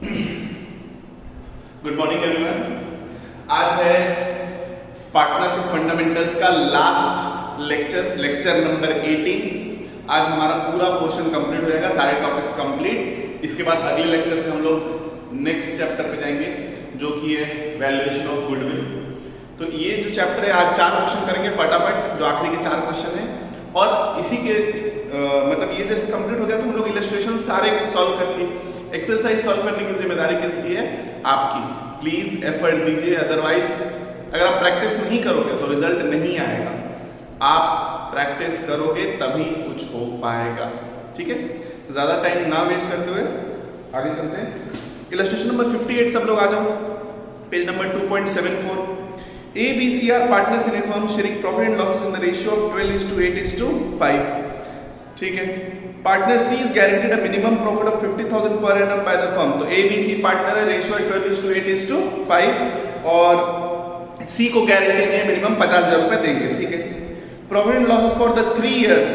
Good morning everyone. आज है partnership fundamentals का लास्ट लेक्चर नंबर 18। आज हमारा पूरा पोर्शन कंप्लीट हो जाएगा, सारे टॉपिक्स कंप्लीट। इसके बाद अगले लेक्चर से हम लोग नेक्स्ट चैप्टर पे जाएंगे जो कि है वैल्यूएशन ऑफ गुडविल। तो ये जो चैप्टर है आज 4 क्वेश्चन करेंगे फटाफट, जो आखिरी के 4 क्वेश्चन है। और इसी के मतलब ये जैसे कंप्लीट हो गया तो हम लोग इलस्ट्रेशन सारे सॉल्व करेंगे। एक्सरसाइज सॉल्व करने की जिम्मेदारी किसकी है? आपकी। प्लीज एफर्ट दीजिए, अदरवाइज अगर आप प्रैक्टिस नहीं करोगे तो रिजल्ट नहीं आएगा। आप प्रैक्टिस करोगे तभी कुछ हो पाएगा, ठीक है? ज्यादा टाइम ना वेस्ट करते हुए आगे चलते हैं। इलस्ट्रेशन नंबर 58 सब लोग आ जाओ, page number 2.74। A, B, C are partners in a firm sharing profit and losses in the ratio of 12:8:5. ठीक है। Partner C is guaranteed a minimum profit of 50,000 per annum by the firm। तो A, B, C partner है, ratio है 12:8:5 और C को guarantee है minimum 50,000 रुपए देंगे, ठीक है। Profit and losses for the 3 years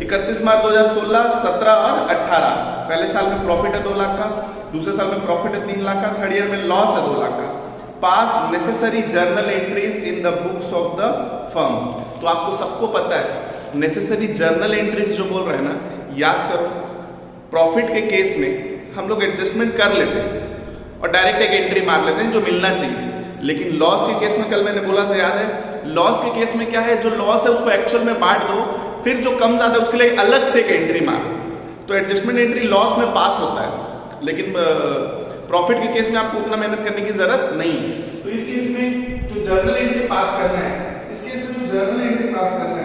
31 मार्च 2016, 17 और 18। पहले साल में प्रॉफिट है 2 लाख का, दूसरे साल में प्रॉफिट है 3 लाख का, थर्ड ईयर में लॉस है 2 लाख का। पास necessary journal entries in the books of the firm. तो आपको सबको पता है नेसेसरी जर्नल एंट्रीज जो बोल रहे हैं ना, याद करो। प्रॉफिट के केस में हम लोग एडजस्टमेंट कर लेते हैं और डायरेक्ट एक एंट्री मार लेते हैं जो मिलना चाहिए। लेकिन लॉस के केस में कल मैंने बोला था, याद है? लॉस के केस में क्या है, जो लॉस है उसको एक्चुअल में बांट दो, फिर जो कम ज्यादा है उसके लिए अलग से एक एंट्री मारो। तो एडजस्टमेंट एंट्री लॉस में पास होता है, लेकिन प्रॉफिट के केस में आपको उतना मेहनत करने की जरूरत नहीं है। तो इस केस में जो जर्नल एंट्री पास करना है, इस केस में जो जर्नल एंट्री पास करना है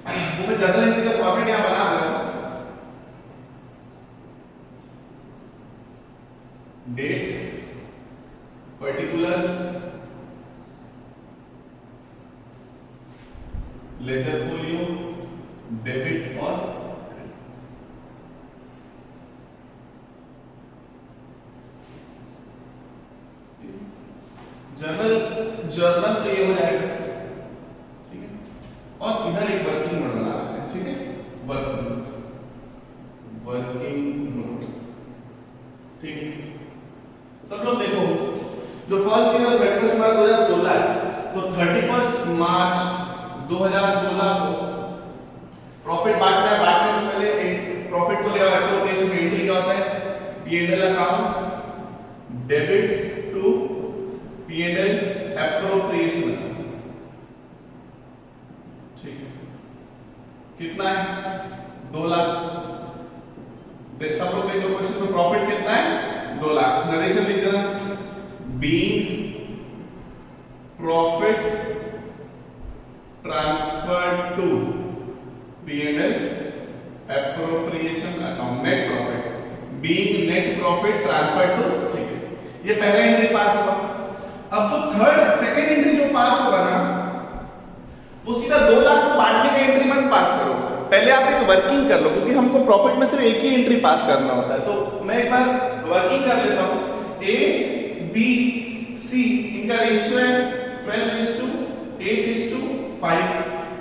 वो मैं जर्नल एंट्री का फॉर्मेट यहां बना दे रहा हूं। Date, particulars, ledger folio, debit और जर्नल तो ये हो जाएगा, ठीक है। और इधर एक वर्किंग नोट बना लेते हैं, ठीक है। वर्किंग नोट, ठीक है। सब लोग देखो, जो फर्स्ट ईयर 31 मार्च 2016 है, तो 31 मार्च 2016 को प्रॉफिट बांटना है। बांटने से पहले प्रॉफिट को लेकर अप्रोप्रिएशन में एंट्री क्या होता है? P&L account, debit to P&L appropriation, ठीक है। कितना है? 2 लाख। सब लोग देख लो क्वेश्चन में, प्रॉफिट कितना है? 2 लाख। नरेशन लिख देना, being profit transferred to P&L appropriation account, net profit, being net profit transferred to, ठीक है। ये पहला एंट्री पास हुआ। अब जो सेकंड एंट्री जो पास होगा ना, वो सीधा 2 लाख को बांटने का एंट्री मत पास करो, पहले आप एक वर्किंग कर लो, क्योंकि हमको प्रॉफिट में सिर्फ एक ही एंट्री पास करना होता है। तो मैं एक बार वर्किंग कर लेता हूं। A, B, C इनका रेशियो है 12:8:5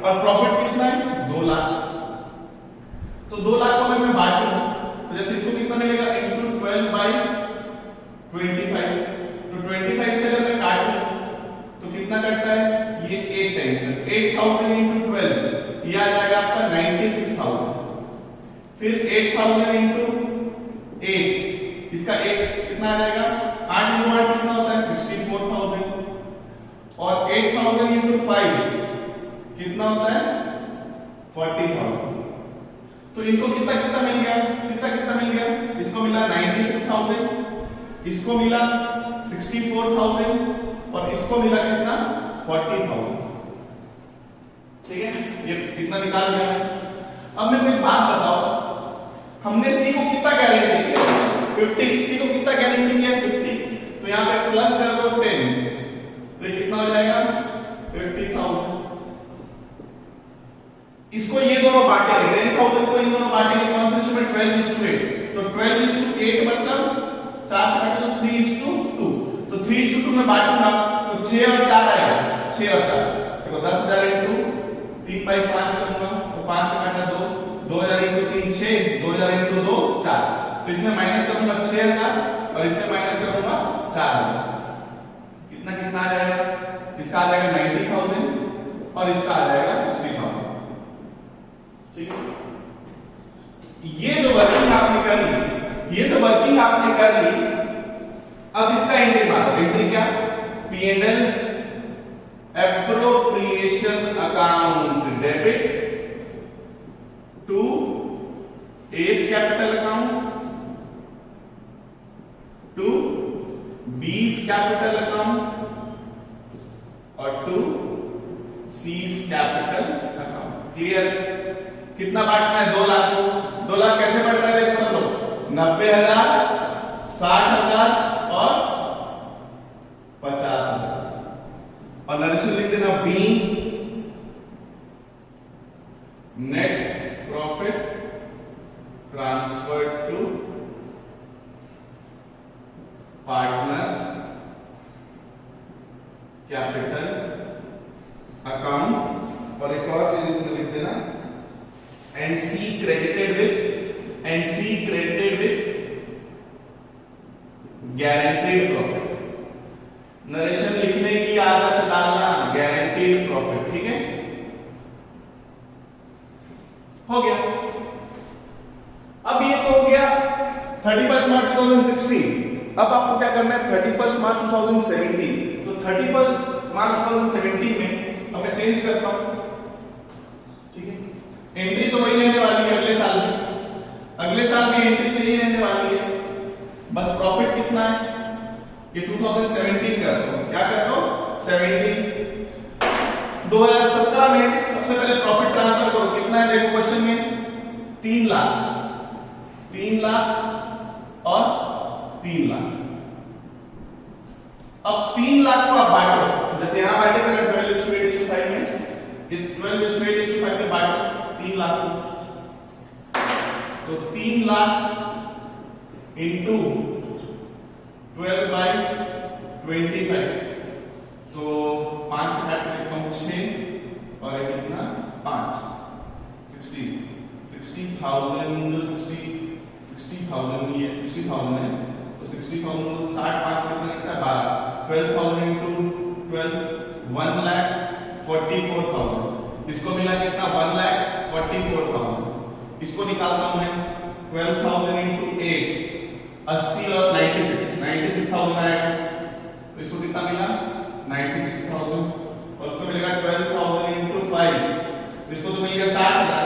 और प्रॉफिट कितना है? 2 लाख। तो 2 लाख को अगर मैं बांटूं तो जैसे इसको कितना मिलेगा? इनटू 12/25। तो 25 से अगर मैं काटूं तो कितना कटता है? ये 8 टाइम्स है। 8000 into 12 ये आ जाएगा आपका 96,000। फिर 8000 into 8, इसका 8 कितना आ जाएगा? 8 into 8 कितना होता है? 64,000। और 8000 into 5 कितना होता है? 40,000। तो इनको कितना कितना मिल गया? कितना मिल गया? इसको मिला 96,000, इसको मिला 64,000 और इसको मिला कितना? 40,000, ठीक है। ये कितना निकाल दिया मैं। अब मेरे को एक बात बताओ, हमने C को कितना गारंटी किया? 50। C को कितना गारंटी किया? 50। तो यहां पे प्लस कर दो 10, तो ये कितना हो जाएगा? 50,000। इसको ये दोनों बांटेंगे, 10,000 को इन दोनों बांटेंगे कौन से रेशियो में? 12:8। तो 12:8 मतलब 4 से काटे तो 3:2। तो 3:2 में बांटूंगा तो 6 और 4 आएगा, 6 और 4। देखो 10,000 into 3/5 करूंगा तो 5 से काटा 2, 2000 into 3 6, 2000 into 2 4। तो इसमें माइनस करूंगा 6 6,000 और इसमें माइनस करूंगा 4,000, कितना कितना आ जाएगा, इसका आ जाएगा 90,000 और इसका आ जाएगा 60,000। ठीक है, ये जो वर्किंग आपने कर ली, ये जो वर्किंग आपने कर ली, अब इसका एंट्री मारो। एंट्री क्या, P&L appropriation account debit to A's capital account to B's capital account और to C's capital account। Clear, कितना बांटना है, 2 लाख को। 2 लाख कैसे बढ़ रहा है देखो सब लोग, 90,000, 60,000 और 50,000। और नरेशन लिख देना be net profit transfer to partners capital account. और एक और चीज इसमें लिख देना, and C credited with guaranteed profit. Narration लिखने की आदत डालना, गारंटीड प्रॉफिट। ठीक है, हो गया। अब ये तो हो गया 31 मार्च 2016। अब आपको क्या करना है, 31 मार्च 2017। तो 31 मार्च 2017 में अब मैं चेंज करता हूं। ठीक है, एंट्री तो वही रहने वाली है अगले साल में, अगले साल की एंट्री तो यही रहने वाली है, बस प्रॉफिट कितना है ये 2017 कर दो। क्या कर दो, 17। 2017 में सबसे पहले प्रॉफिट ट्रांसफर करो, कितना है देखो क्वेश्चन में, 3 लाख, 3 लाख और 3 लाख। अब 3 लाख को आप बांटो, जैसे यहां बांटे थे 12:8:5 में, 12:8:5 में बांटो 3 लाख को। तो 3 लाख इंटू 12/25, तो 5 से काट के कम 6 और ये कितना 5, 60,000 ये 60,000 है, तो 60,000 से 60 5 कितना लगता है 12, 12,000 इंटू 12 1,44,000। इसको मिला कितना 1,44,000। इसको निकालता हूं मैं 12,000 इंटू 8, 80 और 96,000 आएगा, तो इसको कितना मिला 96,000। और उसको मिलेगा 12,000 इंटू 5, तो इसको तो मिल गया 60,000।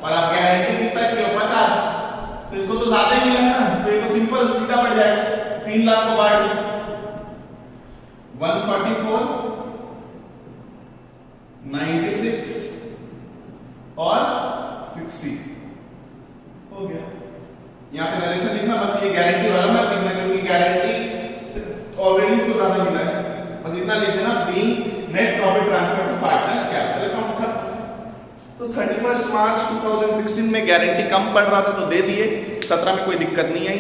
और आप गारंटी कितना की 50, तो इसको तो ज्यादा ही मिला ना, तो ये तो सिंपल सीधा बढ़ जाएगा। 3 लाख को बांट दो, 144, 96 और 60 हो गया। यहाँ पे नरेशन लिखना, बस ये गारंटी वाला मत लिखना, क्योंकि गारंटी ऑलरेडी इसको ज्यादा मिला है, बस इतना लिख देना, being net profit transfer to partners capital account. तो 31 मार्च 2016 में गारंटी कम पड़ रहा था तो दे दिए, 17 में कोई दिक्कत नहीं आई।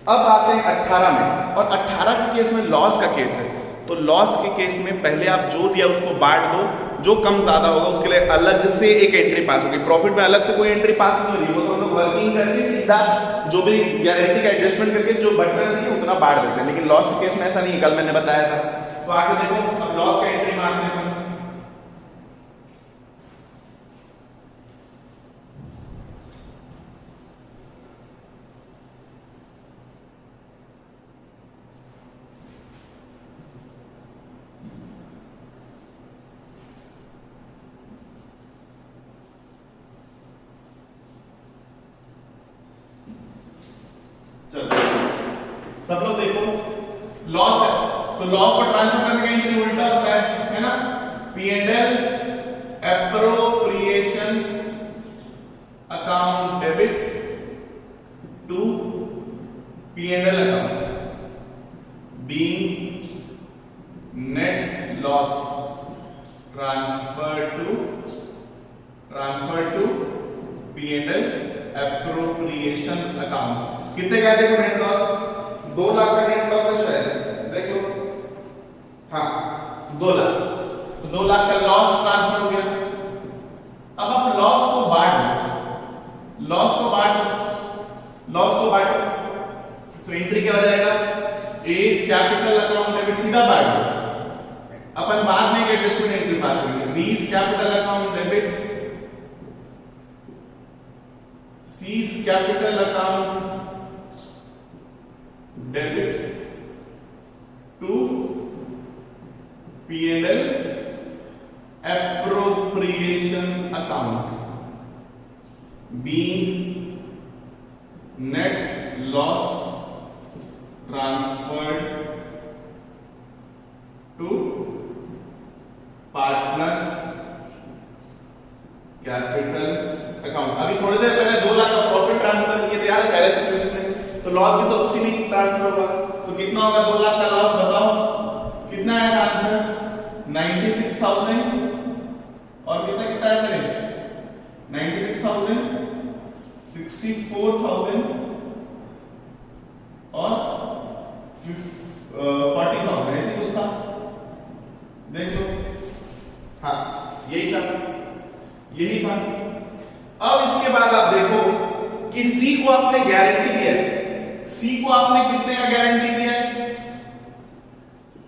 अब आते हैं 18 में, और 18 के केस में लॉस का केस है। तो लॉस के केस में पहले आप जो दिया उसको बांट दो, जो कम ज्यादा होगा उसके लिए अलग से एक एंट्री पास होगी। प्रॉफिट में अलग से कोई एंट्री पास नहीं होगी, वो तो हम लोग वर्किंग करके सीधा जो भी गारंटी का एडजस्टमेंट करके जो बचना चाहिए उतना बांट देते हैं। लेकिन लॉस के केस में ऐसा नहीं, कल मैंने बताया था। तो आगे देखो, अब लॉस का एंट्री मारते हैं। चलो सब लोग देखो, लॉस है तो लॉस को ट्रांसफर करने का एंट्री उल्टा होता है ना, P&L appropriation account debit to P&L account, being net loss transfer to P&L appropriation account. कितने का देखो नेट लॉस, 2 लाख का नेट लॉस है शायद, देख लो। हाँ 2 लाख, तो 2 लाख का लॉस ट्रांसफर हो गया। अब आप लॉस को बांटो, तो एंट्री क्या हो जाएगा, इज कैपिटल अकाउंट डेबिट, सीधा बात है, अपन बाद में एक एडजस्टमेंट एंट्री पास करेंगे। B is capital account debit, C is capital account debit to P&L appropriation account, being net loss transferred to partners capital account। अभी थोड़ी देर पहले 2 लाख का प्रॉफिट ट्रांसफर किए थे यार पहले सिचुएशन में, तो लॉस भी तो उसी में ट्रांसफर होगा, तो कितना होगा 2 लाख का लॉस, बताओ कितना है आंसर, 96,000 और कितना कितना है तेरे 96,000, 64,000 और 40,000, ऐसे कुछ था, देख लो। हाँ यही था। अब इसके बाद आप देखो कि सी को आपने गारंटी दिया है, सी को आपने कितने का गारंटी दिया है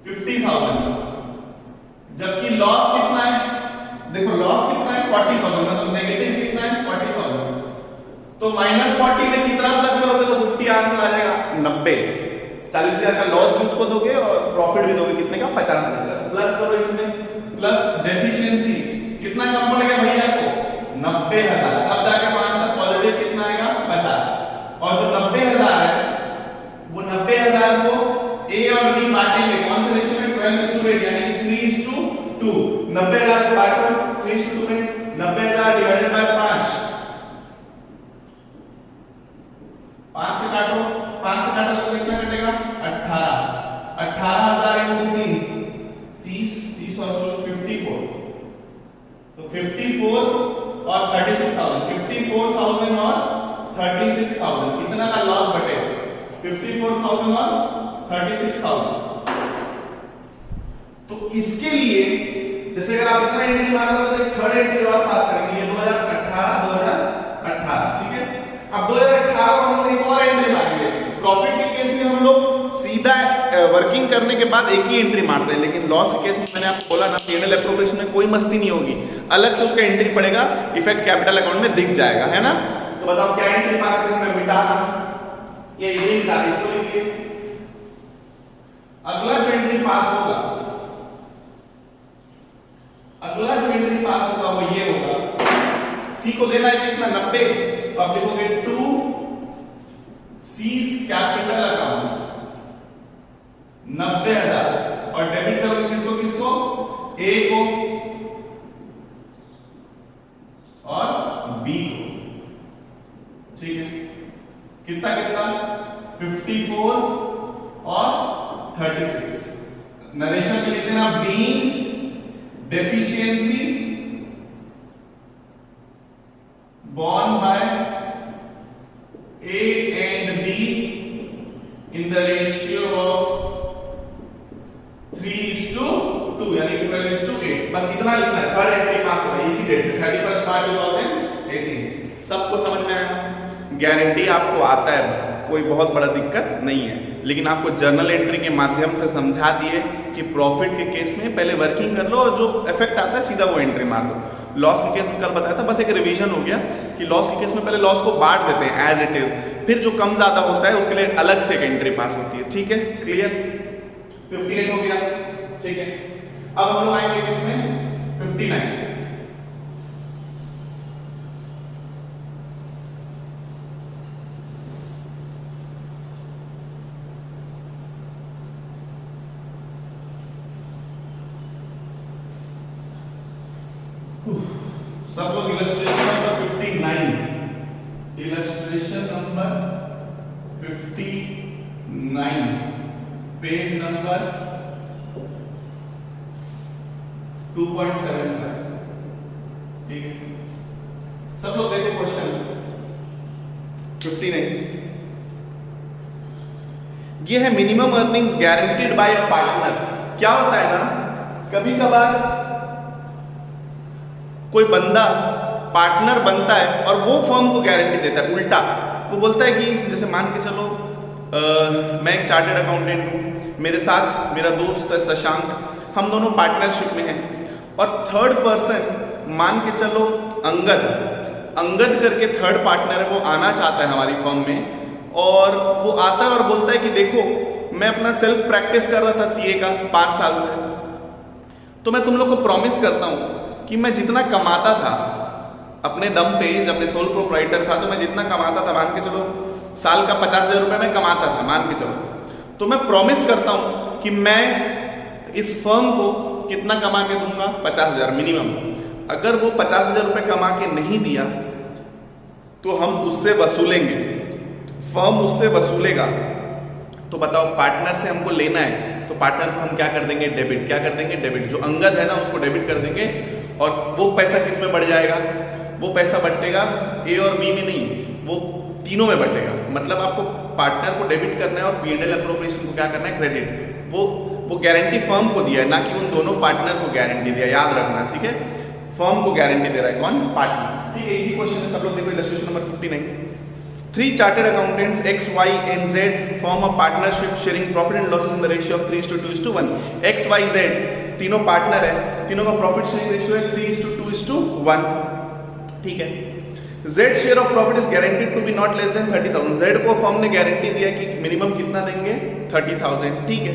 50,000, जबकि लॉस कितना है, देखो लॉस कितना है 40,000, मतलब नेगेटिव कितना है 40,000, तो -40 में कितना प्लस करोगे तो 50 आंसर आ जाएगा 90। 40,000 का लॉस भी उसको दोगे और प्रॉफिट भी दोगे, कितने का 50,000 का, प्लस करो इसमें, प्लस डेफिशिएंसी कितना कम पड़ गया भैया को 90,000, तब जाके तो आंसर पॉजिटिव कितना आएगा 50। और जो 90,000 है वो 90,000 को ए और बी बांटेंगे कौन से रेशियो में 12:8, यानी कि 3:2। 90,000 को बांटो 3:2 में, 90,000 डिवाइडेड बाय 5 से काटो, 5 से काटो तो कितना कटेगा 18, 18,000 into 3 30 और 54, तो 54 और 36,000, 54,000 और 36,000 कितना का लॉस बटेगा, 54,000 और 36,000। तो इसके लिए जैसे अगर आप इतना एंट्री मारोगे तो एक थर्ड एंट्री और पास करेंगे, ये 2018, ठीक है। अब 2018 को हम एक और एंट्री मारेंगे। प्रॉफिट के केस में हम लोग सीधा वर्किंग करने के बाद एक ही एंट्री मारते हैं, लेकिन लॉस के केस में मैंने आपको बोला ना P&L एप्रोप्रिएशन में कोई मस्ती नहीं होगी, अलग से उसका एंट्री पड़ेगा, इफेक्ट कैपिटल अकाउंट में दिख जाएगा, है ना। तो बताओ क्या एंट्री पास करें, मैं मिटा रहा हूं, ये मिटा, इसको लिखिए। अगला जो एंट्री पास होगा, अगला जो एंट्री पास होगा वो ये होगा, सी को देना है कितना 90, तो आप लिखोगे टू सीज कैपिटल अकाउंट 90,000 और डेबिट करोगे किसको किसको, ए को और बी को, ठीक है। कितना कितना 54 और 36, नरेशन में लिख देना being deficiency borne by A and B in the ratio of 3:2, यानी 12:8। बस इतना लिखना है, थर्ड एंट्री पास होगा इसी डेट 31 मार्च 2018। सबको समझ में आया, गारंटी आपको आता है, कोई बहुत बड़ा दिक्कत नहीं है, लेकिन आपको जर्नल एंट्री के माध्यम से समझा दिए कि प्रॉफिट के केस में पहले वर्किंग कर लो और जो इफेक्ट आता है सीधा वो एंट्री मार दो। लॉस के केस में कल बताया था, बस एक रिवीजन हो गया कि लॉस के केस में पहले लॉस को बांट देते हैं एज इट इज, फिर जो कम ज्यादा होता है उसके लिए अलग से एक एंट्री पास होती है, ठीक है। क्लियर, 58 हो गया, ठीक है। अब हम लोग आएंगे किसमें 59। सब लोग illustration number 59, illustration number 59, page number 2.75, ठीक है। सब लोग देखो क्वेश्चन 59, ये है minimum earnings guaranteed bye a partner. क्या होता है ना, कभी कभार कोई बंदा पार्टनर बनता है और वो फर्म को गारंटी देता है, उल्टा वो बोलता है कि जैसे मान के चलो मैं एक चार्टेड अकाउंटेंट हूँ, मेरे साथ मेरा दोस्त है शशांक, हम दोनों पार्टनरशिप में हैं। और थर्ड पर्सन मान के चलो अंगद करके थर्ड पार्टनर है, वो आना चाहता है हमारी फर्म में। और वो आता है और बोलता है कि देखो मैं अपना सेल्फ प्रैक्टिस कर रहा था सीए का 5 साल से, तो मैं तुम लोग को प्रॉमिस करता हूँ कि मैं जितना कमाता था अपने दम पे, जब मैं सोल प्रोप्राइटर था तो मैं जितना कमाता था, मान के चलो साल का 50,000 रुपये मैं कमाता था मान के चलो, तो मैं प्रॉमिस करता हूँ कि मैं इस फर्म को कितना कमा के दूंगा, 50,000 मिनिमम। अगर वो 50,000 रुपये कमा के नहीं दिया तो हम उससे वसूलेंगे, फर्म उससे वसूलेगा। तो बताओ पार्टनर से हमको लेना है तो पार्टनर को हम क्या कर देंगे, डेबिट। क्या कर देंगे, डेबिट। जो अंगद है ना उसको डेबिट कर देंगे। और वो पैसा किस में बढ़ जाएगा, वो पैसा बटेगा ए और बी में नहीं, वो तीनों में बटेगा। मतलब आपको पार्टनर को डेबिट करना है और पी&एल एप्रोप्रिएशन को क्या करना है, क्रेडिट। वो गारंटी फर्म को दिया है, ना कि उन दोनों पार्टनर को गारंटी दिया, याद रखना, ठीक है। फर्म को गारंटी दे रहा है कौन, पार्टनर, ठीक है। इसी क्वेश्चन है, सब लोग देखो illustration number 59। 3 chartered accountants X, Y and Z form a partnership sharing profit and losses in the ratio of 3:2:1। X, Y, Z तीनों पार्टनर है, तीनों का प्रॉफिट शेयरिंग रेशियो है 3:2:1, ठीक है। Z share of profit is guaranteed to be not less than 30,000। Z को firm ने guarantee दिया कि मिनिमम कितना देंगे, 30,000, ठीक है।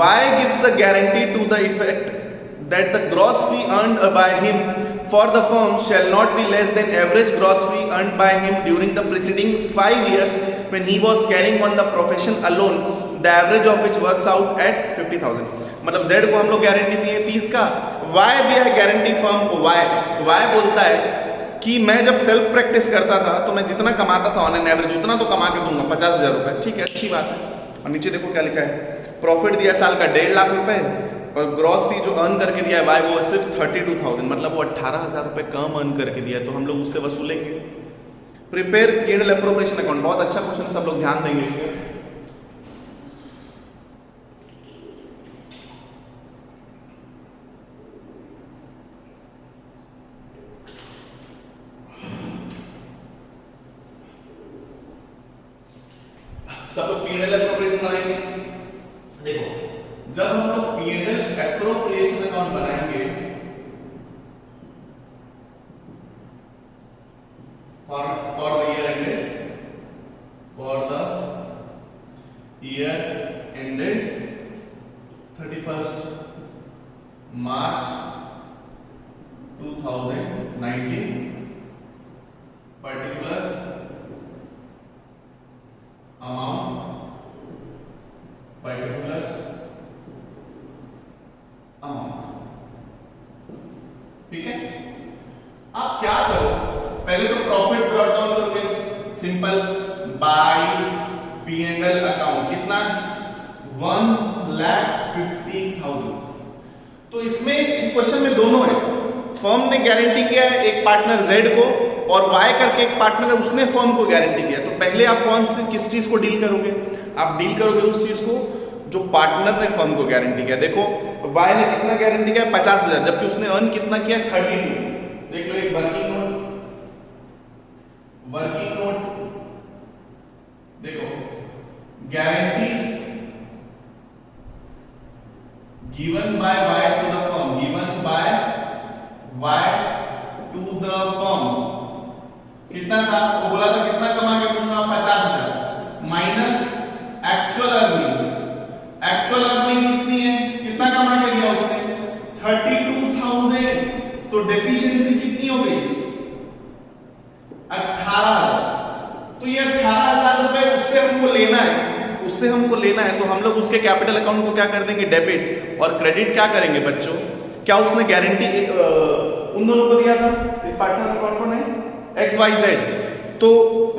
Y gives a guarantee to the effect that the gross fee earned by him for the firm shall not be less than average gross fee earned by him during the preceding 5 years when he was carrying on the profession alone, the average of which works out at 50,000। मतलब Z को हम लोग guarantee दिए 30 का, Y दिया है guarantee firm को। Y बोलता है कि मैं जब सेल्फ प्रैक्टिस करता था तो मैं जितना कमाता था ऑन एन एवरेज उतना तो कमा के दूंगा, 50,000 रुपए, ठीक है, अच्छी बात है। और नीचे देखो क्या लिखा है, प्रॉफिट दिया साल का 1.5 लाख रुपए और ग्रॉस फी जो अर्न करके दिया है वाई वो सिर्फ 32,000, मतलब वो 18,000 रुपए कम अर्न करके दिया है, तो हम लोग उससे वसूलेंगे। प्रिपेयर पी&एल एप्रोप्रिएशन अकाउंट, बहुत अच्छा क्वेश्चन है, सब लोग ध्यान देंगे इसमें। सब लोग पी&एल एप्रोप्रिएशन बनाएंगे। देखो जब हम लोग पी&एल एप्रोप्रिएशन अकाउंट बनाएंगे for the year ended 31st March 2019, particulars, amount, ठीक है। आप क्या करो, पहले तो प्रॉफिट ब्रॉट डाउन करोगे, सिंपल, बाय पी&एल अकाउंट, कितना, 1,50,000। तो इसमें इस क्वेश्चन में दोनों है, फर्म ने गारंटी किया है एक पार्टनर Z को और Y करके एक पार्टनर है उसने फर्म को गारंटी दिया। तो पहले आप किस चीज को डील करोगे, आप डील करोगे उस चीज को जो पार्टनर ने फर्म को गारंटी किया। देखो Y ने कितना गारंटी किया, 50,000, जबकि उसने अर्न कितना किया, 32। देख लो एक वर्किंग नोट देखो, guarantee given by Y to the firm, कितना था, वो बोला था कितना कमा के दूंगा, 50,000 माइनस एक्चुअल अर्निंग कितनी है, कितना कमा के दिया उसने, 32,000। तो डेफिशिएंसी कितनी हो गई, 18,000। तो ये 18,000 रुपए उससे हमको लेना है, तो हम लोग उसके कैपिटल अकाउंट को क्या कर देंगे, डेबिट, और क्रेडिट क्या करेंगे बच्चों, क्या उसने गारंटी उन दोनों को दिया था, इस पार्टनर को कौन है, X, Y, Z। तो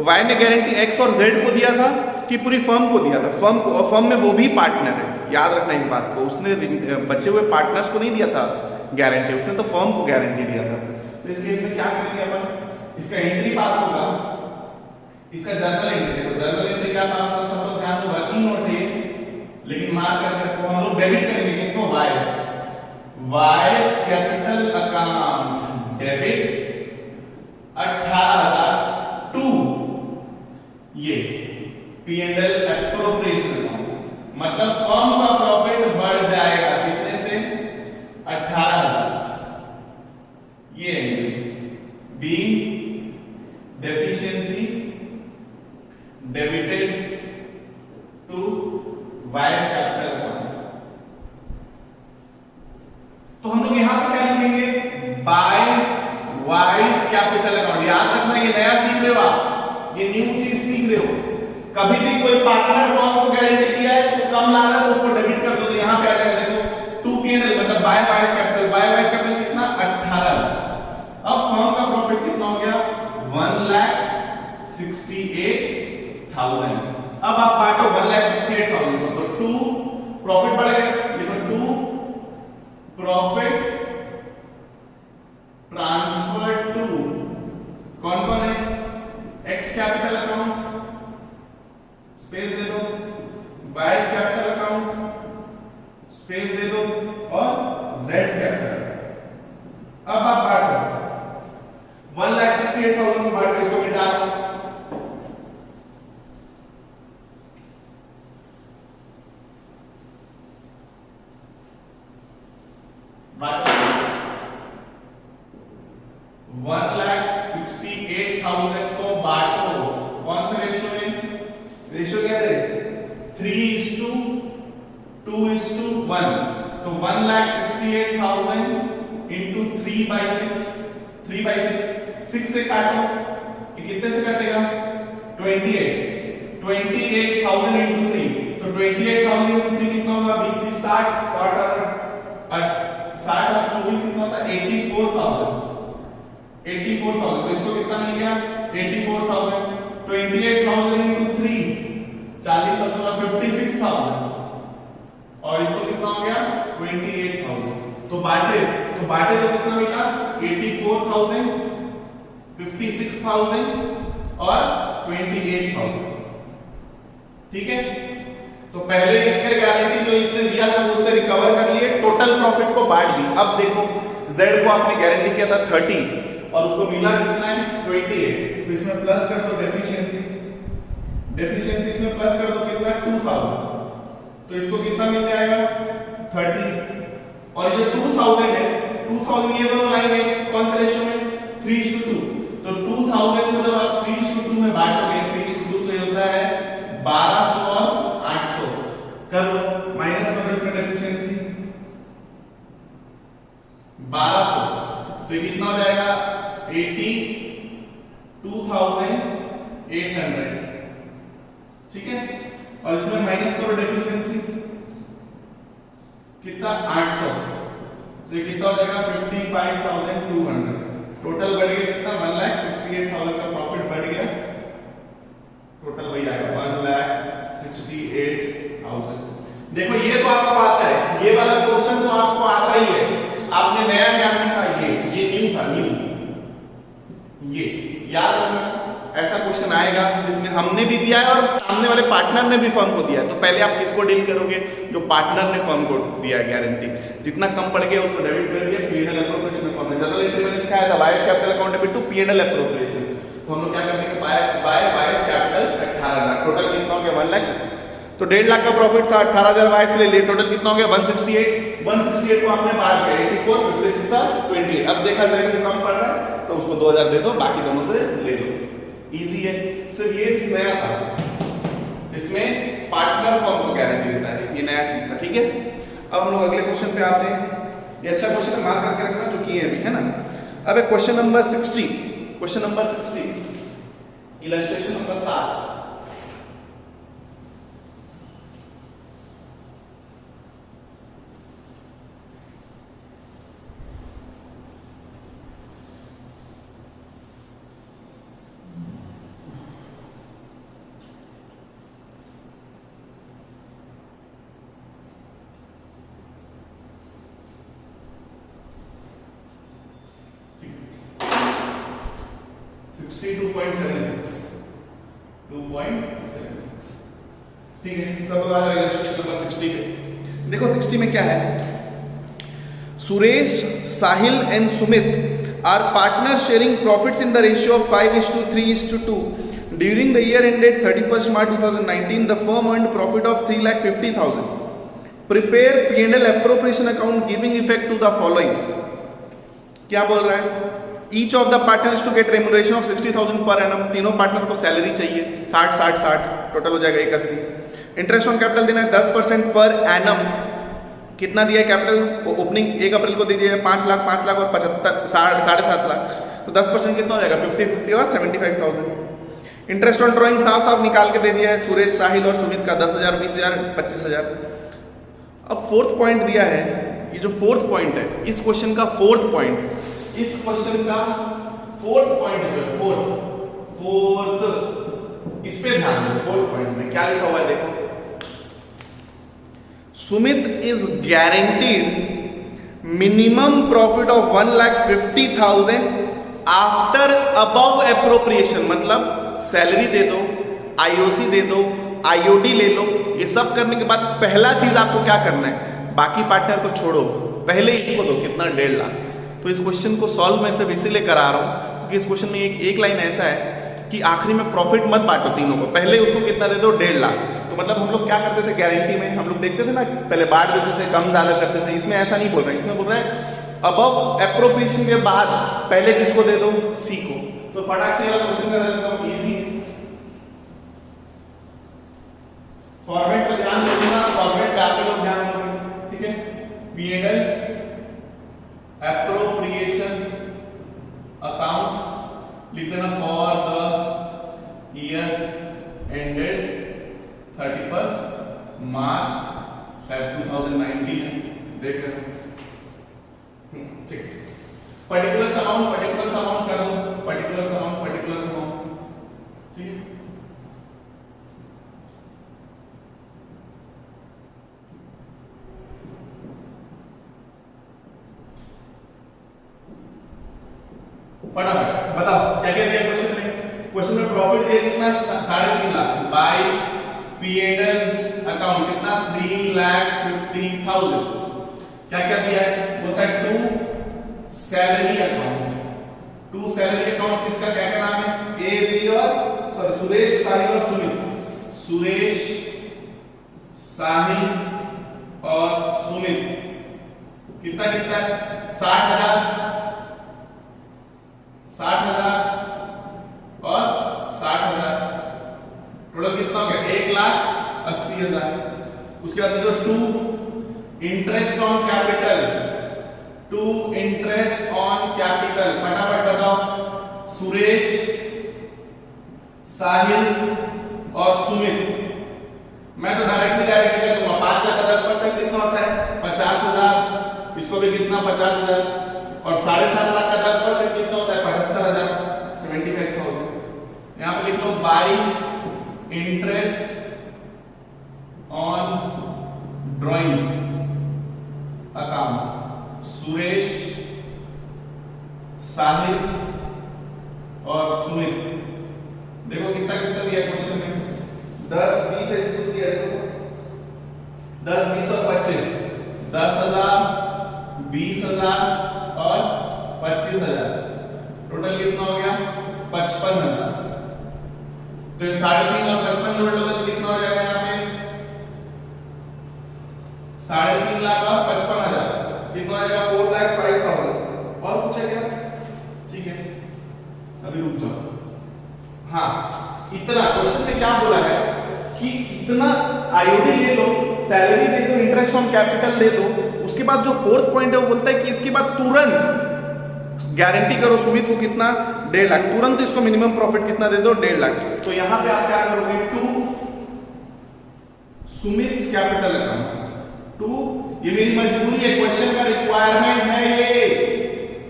Y ने गारंटी X और Z को दिया था कि पूरी फर्म को दिया था, फर्म में वो भी पार्टनर है, याद रखना इस बात को। उसने बचे हुए पार्टनर्स को नहीं दिया था गारंटी, उसने तो फर्म को गारंटी दिया था। तो इस केस में क्या करेंगे अपन, इसका एंट्री पास होगा, इसका जर्नल एंट्री, देखो जर्नल एंट्री क्या पास होगा, सब लोग ध्यान दो, वर्किंग नोट है लेकिन मार्क करके हम लोग डेबिट करेंगे किसको, Y's capital account debit 18,000 to ये P&L appropriation अकाउंट, मतलब फर्म का प्रॉफिट बढ़ जाएगा कितने से 18,000। ये being deficiency debited to Y's capital account. तो हम लोग यहां पर क्या लिखेंगे, बाय वाइस कैपिटल अकाउंट। याद रखना ये नया सीख रहे हो आप, ये न्यू चीज सीख रहे हो। कभी भी कोई पार्टनर फर्म को गारंटी दिया है तो कम ला रहा है तो उसको डेबिट कर दो, तो यहां पे आ जाएगा देखो टू P&L मतलब by Y's capital. By Y's capital कितना 18,000। अब फर्म का प्रॉफिट कितना हो गया 1,68,000। अब आप बांटो 1,68,000 को, तो 2 प्रॉफिट बढ़ेगा, देखो 2 प्रॉफिट ट्रांसफर टू कौन कौन है, एक्स कैपिटल अकाउंट, स्पेस दे दो, वाइस कैपिटल अकाउंट, स्पेस दे दो, और जेड कैपिटल। अब आप बांटो 1,68,000 को बांटो, इसको मिटा दो, बांटो 1,68,000 को बांटो, कौन सा रेशियो में, रेशियो क्या है 3:2:1। तो 1,68,000 इंटू 3/6, 3/6, 6 से काटो, ये कितने से कटेगा 28,000 इंटू 3, तो 28,000 इंटू 3 कितना होगा 20 20 60 60 और 24 कितना होता है 84,000। तो इसको कितना मिल गया 84,000। 28,000 इंटू 3 40 और 56,000, और इसको कितना हो गया 28,000। तो बांटे तो कितना मिला 84,000, 56,000 और 28,000। ठीक है, तो पहले इसका गारंटी जो इसने दिया था वो उससे रिकवर कर लिए, टोटल प्रॉफिट को बांट दी। अब देखो Z को आपने गारंटी किया था 30 और उसको मिला कितना है 28, तो इसमें प्लस कर दो डेफिशिएंसी इसमें प्लस कर दो कितना 2,000, तो इसको कितना मिल जाएगा 30, और ये 2,000 है, 2,000 ये दोनों लाइन है कौन सा रेशियो में 3:2, तो 2,000 को जब आप 3:2 में बांटोगे 3:2 तो ये होता है 1200 और 800, कर लो माइनस करो इसमें डेफिशिएंसी 1200, तो ये कितना हो जाएगा 82,800। ठीक है, और इसमें माइनस करो डेफिशिएंसी कितना 800, तो ये कितना हो जाएगा 55,200। टोटल बढ़ गया कितना 1,68,000 का प्रॉफिट बढ़ गया, टोटल वही आएगा 1,68,000। देखो ये तो आपको आता है, ये वाला क्वेश्चन तो आपको आता ही है। आपने नया क्या सीखा, ये न्यू था, न्यू। ये याद रखना, ऐसा क्वेश्चन आएगा जिसमें हमने भी दिया है और सामने वाले पार्टनर ने भी फर्म को दिया है, तो पहले आप किसको डील करोगे, जो पार्टनर ने फर्म को दिया है गारंटी। जितना कम पड़ गया उसको डेबिट कर दिया, P&L एप्रोप्रिएशन अकाउंट में जनरल एंट्री मैंने सिखाया था Y's capital account debit to P&L appropriation. तो हम लोग क्या करते हैं बाय वाइस कैपिटल 18,000, टोटल कितना हो गया 1 लाख। तो 1.5 लाख का प्रॉफिट था, 18,000 वाइस ले लिए, टोटल कितना हो गया 168 को आपने बांट दिया 84, 56 और 28। अब देखा Z को कम पड़ रहा है तो उसको 2,000 दे दो, बाकी दोनों से ले लो, इजी है। सिर्फ ये चीज नया था, इसमें पार्टनर फर्म को गारंटी देता है, ये नया चीज था। ठीक है, अब हम लोग अगले क्वेश्चन पे आते हैं। ये अच्छा क्वेश्चन है, मार्क करके रखना जो किए अभी, है ना। अब क्वेश्चन नंबर 60, इलस्ट्रेशन नंबर 7। 2.76। ठीक है, सब वाला इलस्ट्रेशन नंबर 60 पे देखो। 60 में क्या है, Suresh, Sahil and Sumit are partners sharing profits in the ratio of 5:3:2 during the year ended 31st March 2019 the firm earned profit of 3,50,000. Prepare P&L appropriation account giving effect to the following. क्या बोल रहा है? Each of the partners to get remuneration of 60,000 per annum. तीनों partner को salary चाहिए 60 total हो जाएगा 81. Interest on capital देना है 10% पर एनम. कितना दिया है कैपिटल? ओपनिंग 1 अप्रैल को दे दिया है 5 लाख और 75 7.5 लाख. तो 10% कितना हो जाएगा? 50 और 75,000. इंटरेस्ट ऑन ड्रॉइंग साफ निकाल के दे दिया है सुरेश, साहिल और सुमित का 10,000, 20,000, 25,000. अब फोर्थ पॉइंट दिया है. ये जो फोर्थ पॉइंट है इस क्वेश्चन का फोर्थ पॉइंट है. फोर्थ इस पे ध्यान दो. फोर्थ पॉइंट में क्या लिखा हुआ है देखो. Sumit is guaranteed minimum profit of 1,50,000 after above appropriation. मतलब सैलरी दे दो, आईओसी दे दो, आईओडी ले लो. ये सब करने के बाद पहला चीज आपको क्या करना है? बाकी पार्टनर को छोड़ो, पहले इसको दो. कितना? 1.5 लाख. तो इस क्वेश्चन को सॉल्व मैं सिर्फ इसीलिए करा रहा हूं क्योंकि इस क्वेश्चन में एक लाइन ऐसा है कि आखिरी में प्रॉफिट मत बांटो तीनों को, पहले उसको कितना दे दो? 1.5 लाख. तो मतलब हम लोग क्या करते थे गारंटी में? हम लोग देखते थे ना, पहले बांट देते थे, कम ज्यादा करते थे. इसमें ऐसा नहीं बोल रहा है. इसमें बोल रहा है अबव एप्रोप्रिएशन के बाद पहले किसको दे दो? सी को. तो फटाक से वाला क्वेश्चन कर लेता हूं. इजी फॉर्मेट पर ध्यान देना. फॉर्मेट पे आप लोग ध्यान दोगे. ठीक है. P&L एप्रोप्रिएशन अकाउंट लिख देना for the year ended 31st March 2019. देख लेना. ठीक. पर्टिकुलर अमाउंट कर दो. Particular amount. ठीक है. फटाफट बताओ क्या क्या दिया क्वेश्चन में. क्वेश्चन में प्रॉफिट दिया कितना? 3.5 लाख बाय P&L अकाउंट कितना? 3,50,000. क्या क्या दिया है? बोलता है टू सैलरी अकाउंट. किसका क्या क्या नाम है? ए बी और सुरेश, साहिल और सुमित. सुरेश, साहिल और सुमित. कितना 60,000 और 60,000. टोटल कितना हो गया? 1,80,000. उसके बाद तो टू इंटरेस्ट ऑन कैपिटल. फटाफट बताओ. सुरेश, साहिल और सुमित. मैं तो डायरेक्टली कर दूंगा. 5 लाख का 10% कितना होता है? 50,000. इसको भी कितना? 50,000. और 7.5 लाख का 10% कितना होता है? 75,000. 75,000. यहां पे लिख लो by interest on drawings account. Suresh, Sahil और सुमित. देखो कितना दिया क्वेश्चन में? 10, 20 ऐसे कुछ दिया है. 10, 20 और 25. 10,000, 20,000 और 25,000. टोटल कितना हो गया? 55,000. तो 3.5 और 55 जोड़ लोगे तो कितना हो जाएगा? यहाँ पे 3.5 लाख और 55,000 कितना हो जाएगा? 4,05,000. और कुछ है क्या? ठीक है, अभी रुक जाओ. हाँ, इतना क्वेश्चन में क्या बोला है कि इतना आईओडी ले लो, सैलरी दे दो, इंटरेस्ट ऑन कैपिटल दे दो. उसके बाद जो फोर्थ पॉइंट है वो बोलता है कि इसके बाद तुरंत गारंटी करो सुमित को कितना? 1.5 लाख. तुरंत इसको मिनिमम प्रॉफिट कितना दे दो? 1.5 लाख. तो यहां पे आप क्या करोगे? To Sumit capital account. To, ये मेरी मजबूरी है, क्वेश्चन का रिक्वायरमेंट है.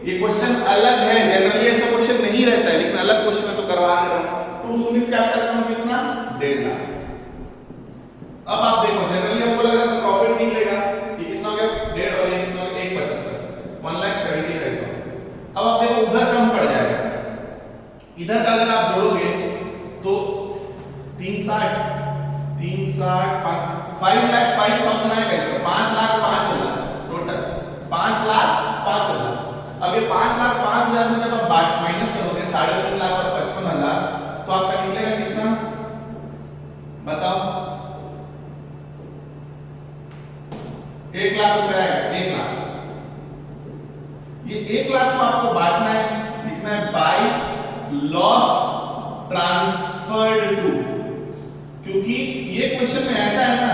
ये क्वेश्चन अलग है. जनरली ऐसा क्वेश्चन नहीं रहता है, लेकिन अलग क्वेश्चन है तो करवा दे रहा हूं. टू सुमित कैपिटल अकाउंट कितना? 1.5 लाख. अब आप देखो, जनरली हमको लग रहा था प्रॉफिट निकलेगा. ये कितना हो गया? 1.5 और ये कितना हो गया? 1,75. 1,70,000. अब आप देखो उधर कम पड़ जाएगा. इधर का अगर आप जोड़ोगे तो 360 5,05,000 आएगा. इसका 5,05,000 टोटल. 5,05,000. अब ये 5,05,000 में जब आप माइनस करोगे 3.5 लाख और 55,000 तो आपका निकलेगा बताओ 1 लाख रुपए आएगा, 1 लाख। ये 1 लाख को आपको बांटना है, लिखना है बाय लॉस ट्रांसफर्ड टू, क्योंकि ये क्वेश्चन में ऐसा है ना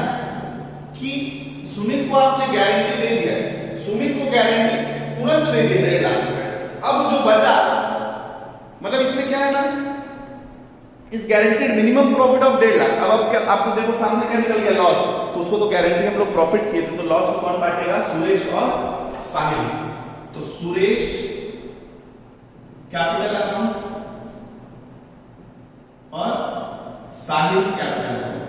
कि सुमित को आपने गारंटी दे दिया है, सुमित को गारंटी तुरंत दे दी 1.5 लाख रुपए। अब जो बचा मतलब इसमें क्या है ना, इस guaranteed minimum profit of 1.5 lakh. अब आपको देखो सामने क्या निकल गया, लॉस, तो उसको तो गारंटी हम लोग प्रॉफिट किए थे, तो लॉस को कौन बांटेगा, सुरेश और साहिल। तो सुरेश कैपिटल अकाउंट और साहिल कैपिटल अकाउंट।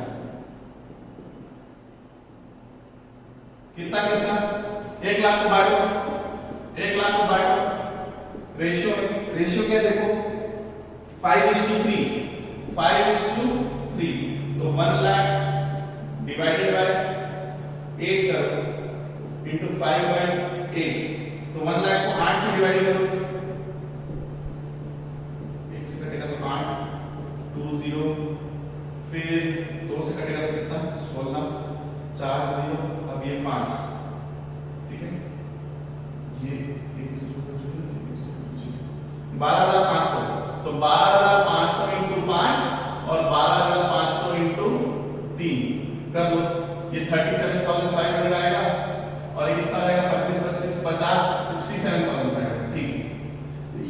कितना कितना, 1 लाख को बांटो, 1 लाख को बांटो, रेशियो क्या देखो 5:3, 5:3, तो 1 लाख डिवाइडेड बाय 8 करो इंटू 5/8, तो 1 लाख को 8 से डिवाइड करो, 1 से कटेगा तो 8, 2 0, फिर 2 से कटेगा तो कितना 16, 4 0, अब ये 5, ठीक है, ये 12,500, तो 12,500 इंटू 5 और 12,500 इंटू 3 कर लो, ये 37,500 आएगा, और ये कितना आएगा 25 25 50 67,500, ठीक।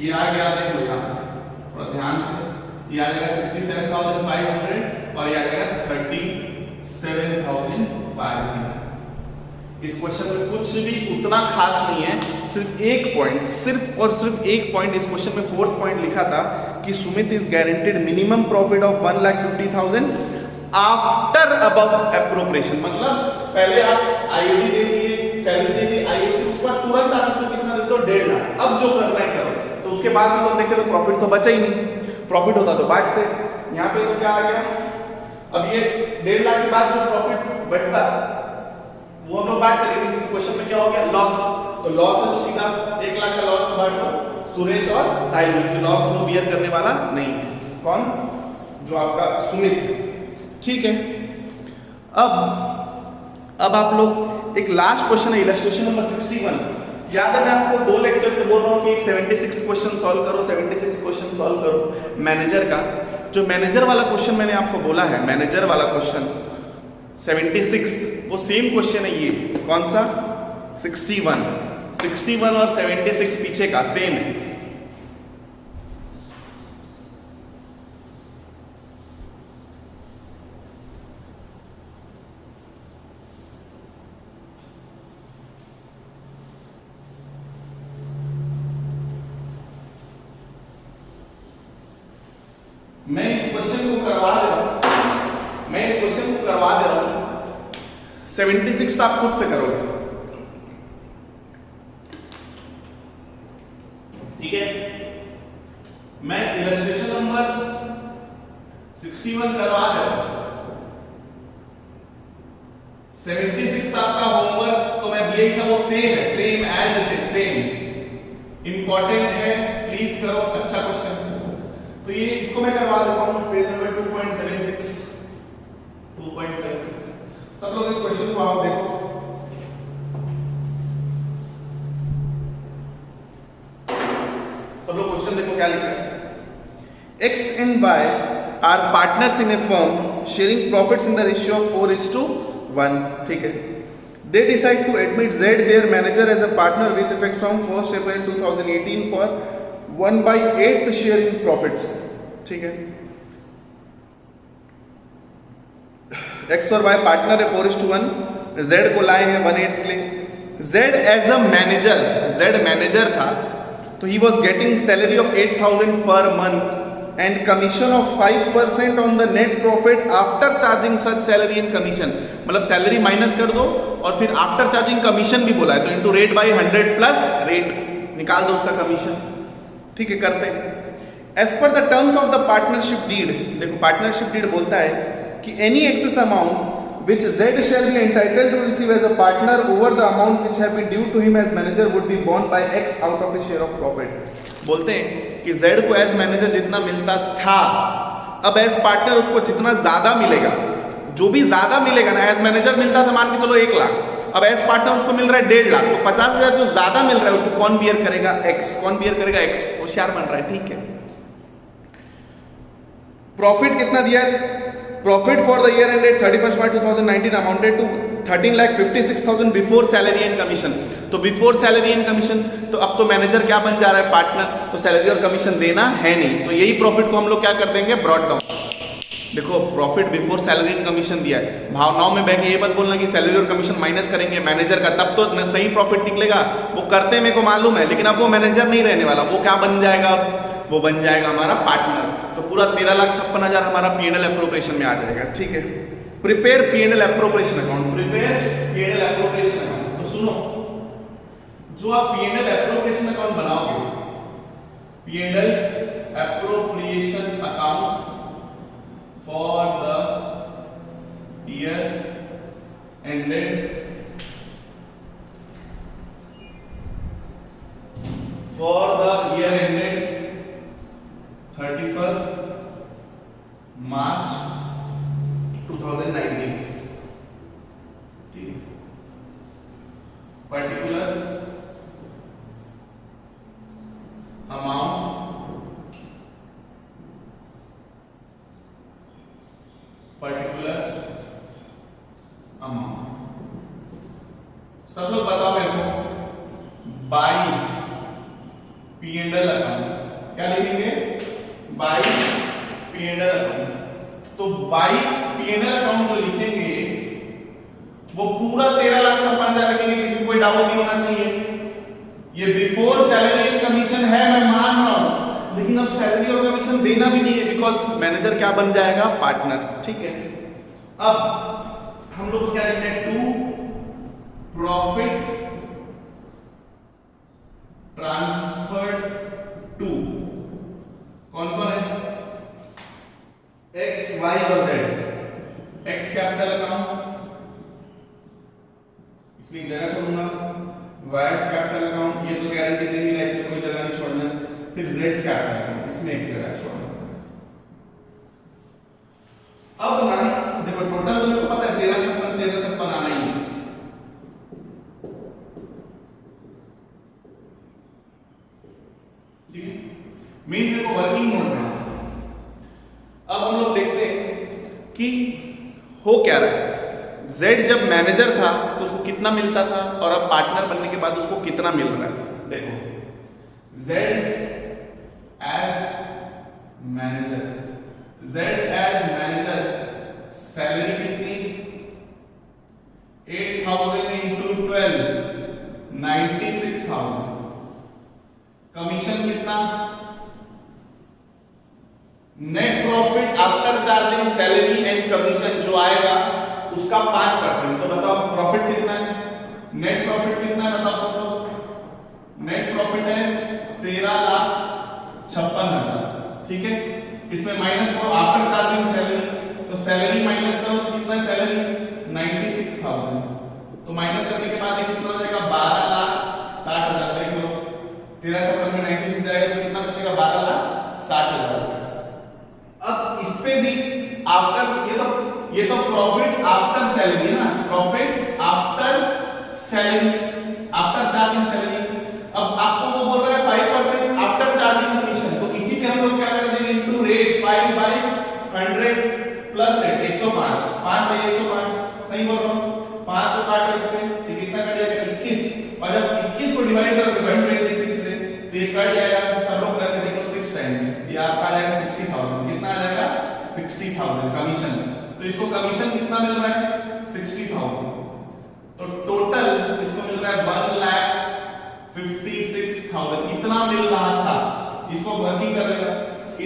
ये आ गया, देख लो यहाँ थोड़ा ध्यान से, ये आ जाएगा 67,500 और ये आ जाएगा 37,500। इस क्वेश्चन में कुछ भी उतना खास नहीं है, सिर्फ एक पॉइंट, सिर्फ और सिर्फ एक पॉइंट इस क्वेश्चन में 4th पॉइंट लिखा था कि Sumit is guaranteed minimum profit of 1,50,000 after above appropriation. मतलब पहले आप आईओडी दे दिए, सैलरी दे दी, आईओसी, उसके बाद तुरंत आप इसको कितना देते हो 1.5 लाख। अब जो करना है करो। तो उसके बाद हम लोग देखे तो प्रॉफिट तो बचा ही नहीं, प्रॉफिट होता तो बांटते। यहाँ पे तो क्या आ गया, अब ये 1.5 लाख के बाद जो प्रॉफिट बचता वो हम लोग बांटते, लेकिन इस क्वेश्चन में क्या हो गया, लॉस। तो लॉस है तो सीधा 1 लाख का लॉस को बांट दो सुरेश और साहिल में, क्योंकि लॉस को बियर करने वाला नहीं है। कौन, जो आपका सुमित, ठीक है। अब आप लोग एक लास्ट क्वेश्चन है, इलस्ट्रेशन नंबर 61। याद है मैं आपको 2 लेक्चर से बोल रहा हूँ कि एक 76 क्वेश्चन सॉल्व करो, 76 क्वेश्चन सॉल्व करो मैनेजर का। जो मैनेजर वाला क्वेश्चन मैंने आपको बोला है, मैनेजर वाला क्वेश्चन 76, वो सेम क्वेश्चन है ये, कौन सा 61 और 76 पीछे का सेम है। मैं इस क्वेश्चन को करवा दे रहा हूं, 76 आप खुद से करोगे, ठीक है। मैं इलस्ट्रेशन नंबर 61 करवा दे रहा हूं, 76 आपका होमवर्क तो मैं दिया ही था, वो सेम है, same as it is, same important है, प्लीज करो, अच्छा क्वेश्चन। तो ये इसको मैं करवा देता हूं, पेज नंबर 2.76 सब लोग इस क्वेश्चन को आओ देखो। सब लोग क्वेश्चन देखो क्या लिखा है। X and Y are partners in a firm sharing profits in the ratio of 4:1, ठीक है। They decide to admit Z, their manager, as a partner with effect from 1st April 2018 for 1/8 share in profits, ठीक है। X और Y partner है 4:1, Z को लाए हैं 1/8 के लिए। Z as a manager, Z manager था, तो ही वॉज गेटिंग सैलरी ऑफ 8,000 पर month and commission of 5% on the net profit after charging such salary and commission. मतलब सैलरी माइनस कर दो और फिर आफ्टर चार्जिंग कमीशन भी बोला है, तो into rate by 100 plus rate निकाल दो उसका कमीशन, ठीक है, करते हैं। As per the terms of the partnership deed, देखो पार्टनरशिप डीड बोलता है कि any excess amount which Z shall be entitled to receive as a partner over the amount which have been due to him as manager would be borne by X out of his share of profit। बोलते हैं कि Z को as manager जितना मिलता था, अब as partner उसको जितना ज्यादा मिलेगा जो भी ज्यादा मिलेगा ना, एज मैनेजर मिलता था मान के चलो 1 लाख, अब एज पार्टनर उसको मिल रहा है 1.5 लाख, तो 50,000 जो ज्यादा मिल रहा है उसको कौन बियर करेगा? एक्स। कौन बियर करेगा? एक्स। होशियार बन रहा है, ठीक है। प्रॉफिट कितना दिया है? Profit for the year ended 31 March 2019 amounted to 13,56,000 before salary and commission. तो बिफोर सैलरी एंड कमीशन, तो अब तो मैनेजर क्या बन जा रहा है? पार्टनर, तो सैलरी और कमीशन देना है नहीं, तो यही प्रॉफिट को हम लोग क्या कर देंगे? Brought down. देखो profit before salary and commission दिया है, भावनाओं में बह के ये मत बोलना कि सैलरी और कमीशन माइनस करेंगे मैनेजर का, तब तो न सही प्रॉफिट निकलेगा। वो करते मेरे को मालूम है, लेकिन अब वो मैनेजर नहीं रहने वाला, वो क्या बन जाएगा? वो बन जाएगा हमारा पार्टनर। तो पूरा 13,56,000 हमारा P&L एप्रोप्रिएशन में आ जाएगा, ठीक है। Prepare P&L appropriation account, prepare P&L appropriation account. तो सुनो, जो आप P&L एप्रोप्रिएशन अकाउंट बनाओगे, P&L appropriation account for the year ended for the year ended 31st March 2019, ठीक है। Particulars amount पर्टिकुलर अमाउंट, सब लोग बताओ मेरे को। बाय P&L अकाउंट क्या लिखेंगे? By P&L account. तो बाय P&L अकाउंट जो लिखेंगे वो पूरा 13,56,000 लिखेंगे, किसी को कोई डाउट नहीं होना चाहिए। ये बिफोर सैलरी एंड कमीशन है, मैं मान रहा हूं, लेकिन अब सैलरी और कमीशन देना भी नहीं है, बिकॉज मैनेजर क्या बन जाएगा? पार्टनर, ठीक है। अब हम लोग क्या लिखते हैं? टू प्रॉफिट ट्रांसफर टू कौन कौन है? एक्स, वाई और जेड। एक्स कैपिटल अकाउंट, इसमें जगह छोड़ूंगा। वाई कैपिटल अकाउंट, ये तो गारंटी दे नहीं रहा, इसमें कोई जगह नहीं छोड़ना। फिर जेड कैपिटल अकाउंट, इसमें एक जगह छोड़ना। अब ना देखो टोटल तो मेरे को पता है 13,56,000 आना ही है, ठीक है। मेन मेरे को वर्किंग नोट में। अब हम लोग देखते हैं कि हो क्या रहा है। Z जब मैनेजर था तो उसको कितना मिलता था, और अब पार्टनर बनने के बाद उसको कितना मिल रहा है? देखो Z as manager, Z as manager salary कितनी? 8,000 into 12 96,000। कमीशन कितना? Net profit after charging salary and commission जो आएगा उसका 5%। तो बताओ प्रॉफिट कितना है? नेट प्रॉफिट कितना है बताओ सब लोग? नेट प्रॉफिट है 13,56,000, ठीक है। इसमें माइनस करो आफ्टर चार्जिंग सैलरी, तो सैलरी माइनस करो तो कितना है? सैलरी 96,000, तो माइनस करने के बाद ये कितना हो जाएगा? 12,60,000। देख लो 13,56,000 में 96 जाएगा तो कितना बचेगा? 12,60,000। अब इस पे भी आफ्टर, ये तो प्रॉफिट आफ्टर सैलरी ना, profit after salary, after charging salary. अब आपको वो बोल रहा है 5% आफ्टर चार्जिंग कमीशन, तो इसी पे हम लोग क्या कर देंगे? इनटू रेट 5/100 प्लस रेट 105, 5/105, सही बोल रहा हूं? 5 को काटो इससे, ये कितना कट जाएगा? 21। और जब 21 को डिवाइड करोगे 126 से तो ये कट जाएगा, सब लोग करके देखो 6 टाइम, ये आपका आ जाएगा 60,000। कितना आ जाएगा? 60,000 कमीशन। तो इसको कमीशन कितना मिल रहा है? 60,000। तो टोटल इसको मिल रहा है 1,56,000। इतना मिल रहा था, इसको वर्किंग कर लेगा,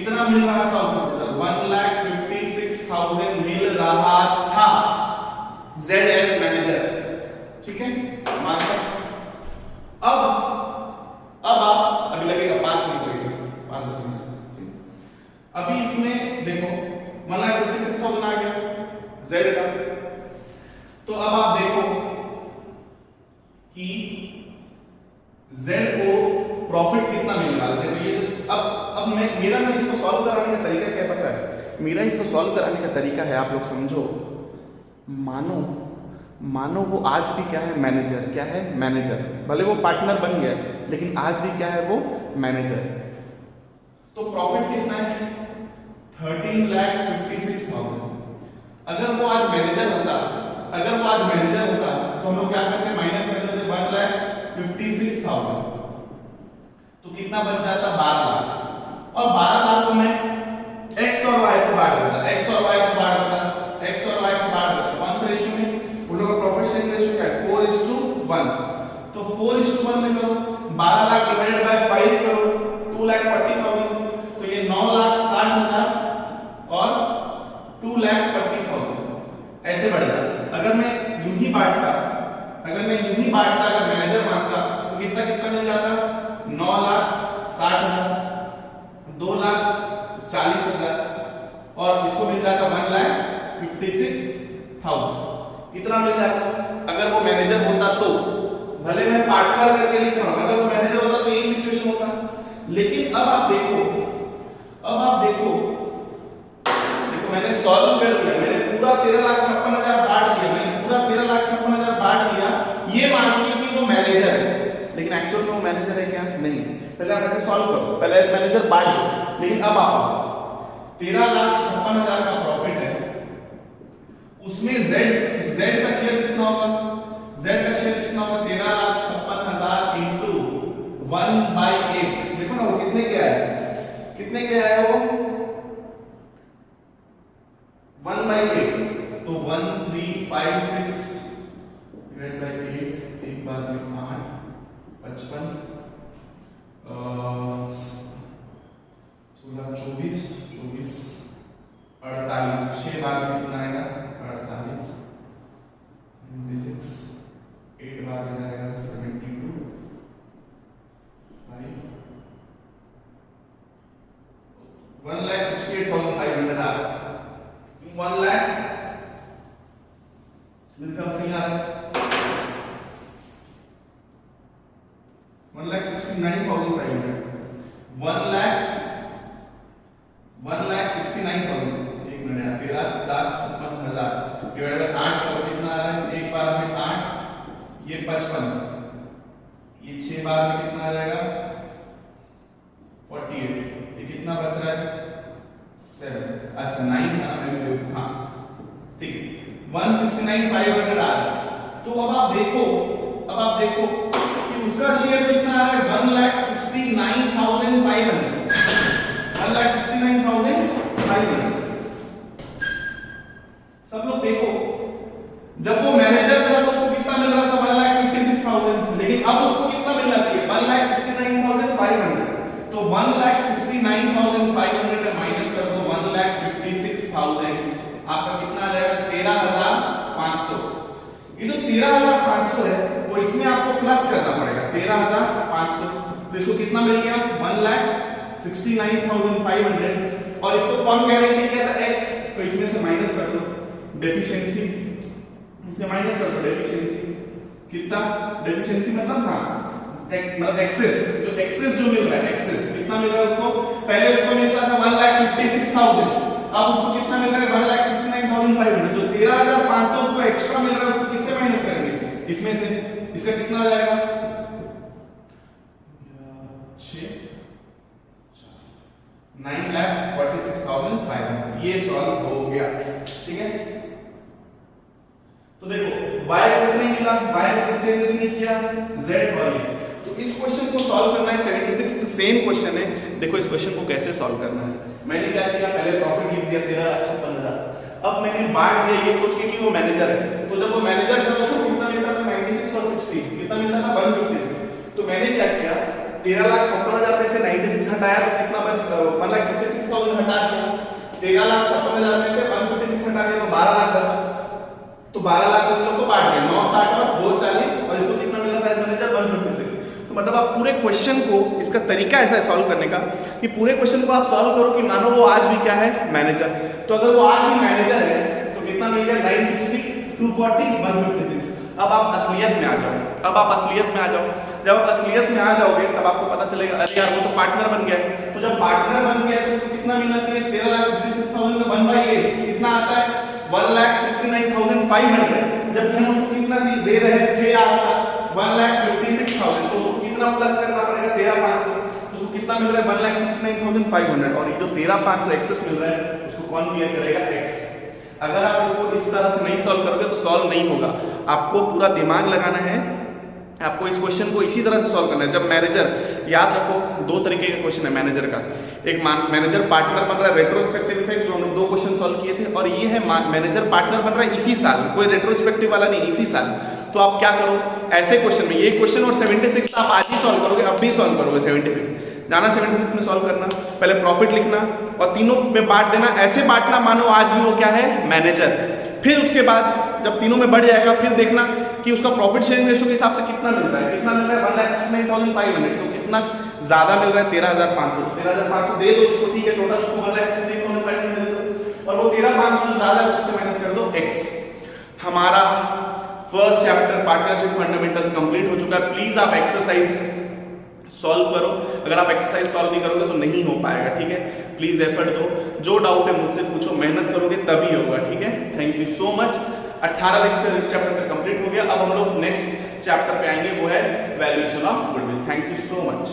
इतना मिल रहा था उसको टोटल 1,56,000 मिल रहा था Z एज मैनेजर, ठीक है। मानते अब आप अभी लगेगा 5 मिनट लगेगा, 5-10 मिनट, ठीक। अभी इसमें देखो 1,56,000 आ गया Z का। तो अब आप देखो कि Z को प्रॉफिट कितना मिल रहा है। देखो ये अब मेरा ना इसको सॉल्व कराने का तरीका क्या पता है? मेरा इसको सॉल्व कराने का तरीका है, आप लोग समझो मानो मानो वो आज भी क्या है, मैनेजर। क्या है, मैनेजर। भले वो पार्टनर बन गया लेकिन आज भी क्या है, वो मैनेजर। तो प्रॉफिट कितना है, 13,56,000। अगर वो आज मैनेजर होता तो हम लोग क्या करते, माइनस कर देते 1,56,000। तो कितना बच जाता, 12 लाख। और 12 लाख को मैं x और y को बांट देता, कौन से रेशियो में, उन लोगों का प्रॉफिट शेयरिंग रेशियो क्या है, 4:1। तो 4:1 में करो, 12 लाख डिवाइडेड बाय 5 करो, 2,40,000। तो ये 9,60,000 और 2,40,000 ऐसे बढ़ जाता। अगर मैं यूं ही बांटता, अगर मैनेजर मानता तो कितना मिल जाता, 9,60,000, 2,40,000 और इसको मिल जाता 1,56,000। इतना मिल जाता। अगर वो मैनेजर होता तो, भले मैं पार्टनर करके लिख रहा हूं, अगर वो मैनेजर होता तो यही सिचुएशन होता। लेकिन अब आप देखो मैंने सॉल्व कर दिया, मैंने पूरा 13,56,000 बांट दिया, ये मान के कि वो मैनेजर है, लेकिन एक्चुअल में वो मैनेजर है क्या, नहीं। पहले आप ऐसे सॉल्व करो, पहले एज मैनेजर बांट दो। लेकिन अब आप 13,56,000 का प्रॉफिट है, उसमें Z का शेयर कितना होगा, 13,56,000 इंटू 1/8। देखो ना वो कितने के आया वो 1/8। तो 1,356 डिवाइड बाय 8, एक बार में 8, 55, 16, 24, 48, 6 बार में कितना आएगा, 48, 26, 8 बार में आएगा 72, 5, 1,68,500 आ रहा है। 1 लाख इनकम सही आ रहा है, 1,69,500, 1,69,000, एक मिनट, 13,56,000 डिवाइड बाय 8 करो, कितना आ रहा है, एक बार में 8, ये 55, ये 6 बार में कितना आ जाएगा, 48, ये कितना बच रहा है, 7, अच्छा 9 था मैंने, हाँ ठीक, 1,69,500 आ रहा है। तो अब आप देखो कि उसका शेयर कितना आ रहा है, 1,69,500, 1,69,500। सब लोग देखो, जब वो मैनेजर था तो उसको कितना मिल रहा था, 1,56,000, लेकिन अब उसको कितना मिलना चाहिए, 1,69,500। तो 1,69,500 में माइनस कर दो 1,56,000, आपका कितना आ जाएगा, 13,500। ये जो 13,500 है वो इसमें आपको प्लस करना पड़ेगा, 13,500। तो इसको कितना मिल गया, 1,69,500, और इसको कौन गारंटी किया था, x। तो इसमें से माइनस कर दो डेफिशिएंसी, इसमें माइनस कर दो डेफिशिएंसी, कितना डेफिशिएंसी मतलब, हाँ मतलब एक्सेस जो मिल रहा है, एक्सेस कितना मिल रहा है उसको, पहले उसको मिलता था 1,56,000, अब उसको कितना मिल रहा है, 1,69,500। तो 13,500 उसको एक्स्ट्रा मिल रहा है, उसको किससे माइनस करेंगे, इसमें से। इसका कितना आ जाएगा, 6, 9,46,500। ये सॉल्व हो गया, ठीक है। तो देखो y को इतना ही मिला, y को कुछ चेंजेस नहीं किया, z और ये। तो इस क्वेश्चन को सॉल्व करना है 76, सेम क्वेश्चन है। देखो इस क्वेश्चन को कैसे सॉल्व करना है, मैंने क्या किया, पहले प्रॉफिट लिख दिया 13,56,000। अब मैंने बांट दिया ये सोच के कि वो मैनेजर है, तो जब वो मैनेजर था उसको कितना मिलता था, 96 और 60, कितना मिलता था, 156। तो मैंने क्या किया, 13,56,000 में से 96 हटाया तो कितना बच, 1,56,000 हटा दिया। 13,56,000 में से 156 हटा दिया तो 12 लाख बचा। तो 12 लाख को लोग को बांट दिया, 960 और 240, और इसको कितना मिल रहा था, मैनेजर 156। तो मतलब आप पूरे क्वेश्चन को, इसका तरीका ऐसा है सॉल्व करने का कि पूरे क्वेश्चन को आप सॉल्व करो कि मानो वो आज भी क्या है, मैनेजर। तो अगर वो आज भी मैनेजर है तो कितना मिल गया, 960, 240, 156। अब आप असलियत में आ जाओ, जब आप असलियत में आ जाओगे तब आपको पता चलेगा, अरे यार वो तो पार्टनर बन गया है। तो जब पार्टनर बन गया तो उसको कितना मिलना चाहिए, 13,56,000 में 1/8 कितना आता है, 1,69,500, जबकि हम उसको कितना दे रहे थे आज तक 1,56,000, तो उसको कितना प्लस करना पड़ेगा 13,500, उसको कितना मिल रहा है 1,69,500, और ये जो 13,500 एक्सेस मिल रहा है उसको कौन क्लियर करेगा? एक्स। अगर आप इसको इस तरह से नहीं सॉल्व करोगे तो सॉल्व नहीं होगा, आपको पूरा दिमाग लगाना है, आपको इस क्वेश्चन को इसी तरह से सॉल्व करना है। जब मैनेजर, याद रखो दो तरीके का क्वेश्चन है मैनेजर का, एक मैनेजर पार्टनर बन रहा है रेट्रोस्पेक्टिव इफेक्ट जो हम लोग 2 क्वेश्चन सॉल्व किए थे, और ये है मैनेजर पार्टनर बन रहा है इसी साल, कोई रेट्रोस्पेक्टिव वाला नहीं, इसी साल। तो आप क्या करो ऐसे क्वेश्चन में, ये क्वेश्चन और 76 आप आज ही सॉल्व करोगे, अब भी सॉल्व करोगे 76, जाना 76 में सॉल्व करना, पहले प्रॉफिट लिखना और तीनों में बांट देना, ऐसे बांटना मानो आज भी वो क्या है मैनेजर। फिर उसके बाद जब तीनों में बढ़ जाएगा फिर देखना कि उसका प्रॉफिट शेयरिंग रेशो के हिसाब से कितना मिल रहा है, कितना मिल रहा है 1,69,500, तो कितना ज्यादा मिल रहा है 13,500, 13,500 दे दो उसको, ठीक है, टोटल उसको 1,69,500 दे दो, और वो 13,500 से ज्यादा उससे माइनस कर दो x। हमारा first chapter partnership fundamentals complete हो चुका है। प्लीज आप एक्सरसाइज सॉल्व करो, अगर आप एक्सरसाइज सॉल्व नहीं करोगे तो नहीं हो पाएगा, ठीक है। प्लीज एफर्ट दो, जो डाउट है मुझसे पूछो, मेहनत करोगे तभी होगा, ठीक है। Thank you so much. 18 lecture इस चैप्टर का कंप्लीट हो गया। अब हम लोग नेक्स्ट चैप्टर पे आएंगे, वो है valuation of goodwill. Thank you so much.